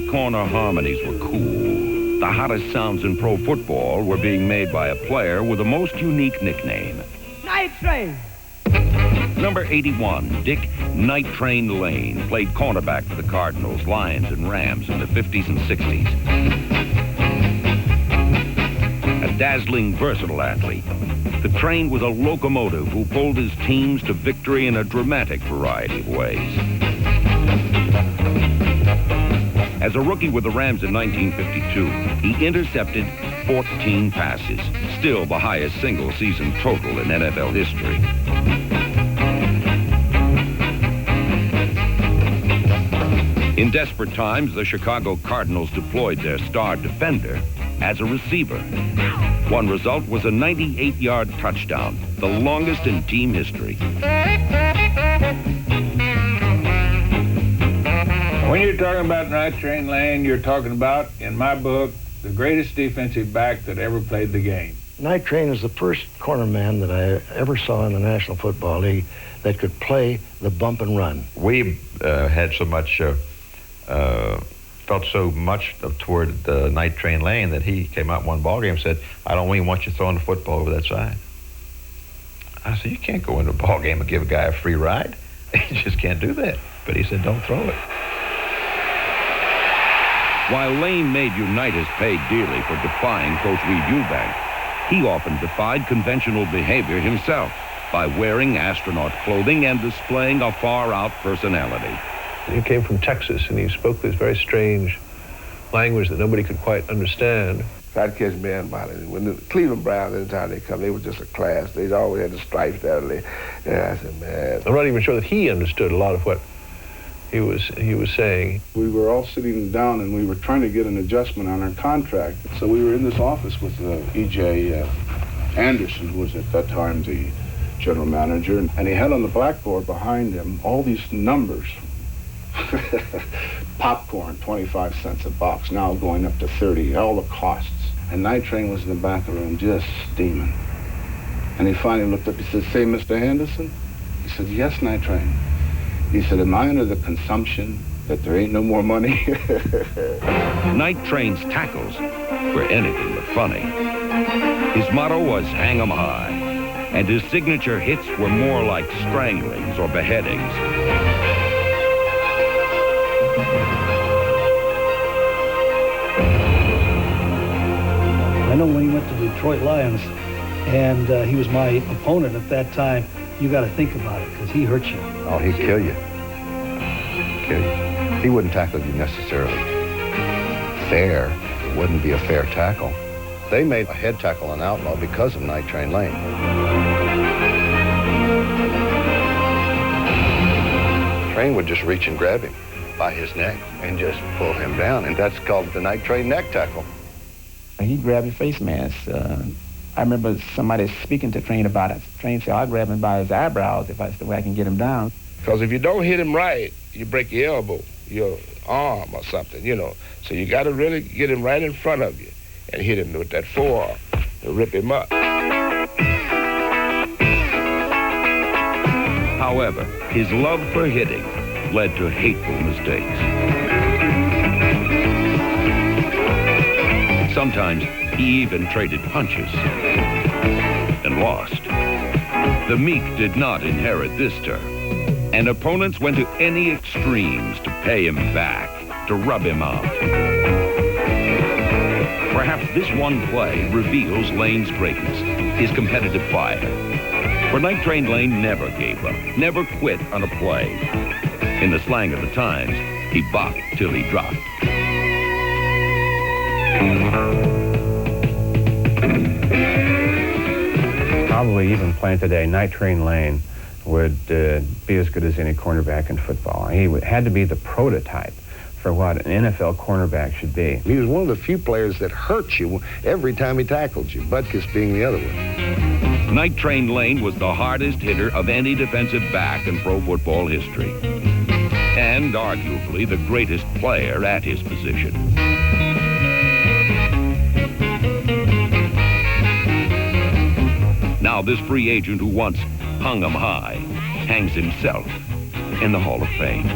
street corner harmonies were cool, the hottest sounds in pro football were being made by a player with the most unique nickname. Night Train. Number 81, Dick Night Train Lane, played cornerback for the Cardinals, Lions, and Rams in the 50s and 60s. A dazzling, versatile athlete, the Train was a locomotive who pulled his teams to victory in a dramatic variety of ways. As a rookie with the Rams in 1952, he intercepted 14 passes, still the highest single-season total in NFL history. In desperate times, the Chicago Cardinals deployed their star defender as a receiver. One result was a 98-yard touchdown, the longest in team history. When you're talking about Night Train Lane, you're talking about, in my book, the greatest defensive back that ever played the game. Night Train is the first corner man that I ever saw in the National Football League that could play the bump and run. We had so much, felt so much toward Night Train Lane that he came out in one ball game and said, "I don't even want you throwing the football over that side." I said, "You can't go into a ball game and give a guy a free ride. You just can't do that." But he said, "Don't throw it." While Lane made Uniteds pay dearly for defying Coach Reed Eubank, he often defied conventional behavior himself by wearing astronaut clothing and displaying a far-out personality. He came from Texas, and he spoke this very strange language that nobody could quite understand. I'd catch man by it. When the Cleveland Browns, anytime they come, they were just a class. They always had the stripes there. Yeah, I said, man. I'm not even sure that he understood a lot of what he was saying. We were all sitting down, and we were trying to get an adjustment on our contract. So we were in this office with E.J. Anderson, who was at that time the general manager, and he had on the blackboard behind him all these numbers. Popcorn, 25 cents a box, now going up to 30, all the costs. And Night Train was in the back of the room just steaming. And he finally looked up, he said, "Say, Mr. Henderson?" He said, "Yes, Night Train." He said, "Am I under the consumption that there ain't no more money?" Night Train's tackles were anything but funny. His motto was "Hang 'em high," and his signature hits were more like stranglings or beheadings. I know when he went to the Detroit Lions, and he was my opponent at that time, you got to think about it, because he hurt you. Oh, he'd kill you. Kill you. He wouldn't tackle you necessarily fair. It wouldn't be a fair tackle. They made a head tackle an outlaw because of Night Train Lane. Train would just reach and grab him by his neck and just pull him down, and that's called the Night Train neck tackle. He grabbed your face mask. I remember somebody speaking to Train about it. Train said, "I'll grab him by his eyebrows if that's the way I can get him down." Because if you don't hit him right, you break your elbow, your arm or something, you know. So you got to really get him right in front of you and hit him with that forearm and rip him up. However, his love for hitting led to hateful mistakes. Sometimes he even traded punches and lost. The meek did not inherit this term, and opponents went to any extremes to pay him back, to rub him out. Perhaps this one play reveals Lane's greatness, his competitive fire. For Night Train Lane never gave up, never quit on a play. In the slang of the times, he bopped till he dropped. Probably even playing today, Night Train Lane would be as good as any cornerback in football. He had to be the prototype for what an NFL cornerback should be. He was one of the few players that hurt you every time he tackled you, Butkus being the other one. Night Train Lane was the hardest hitter of any defensive back in pro football history, and arguably the greatest player at his position. Now this free agent who once hung 'em high hangs himself in the Hall of Fame.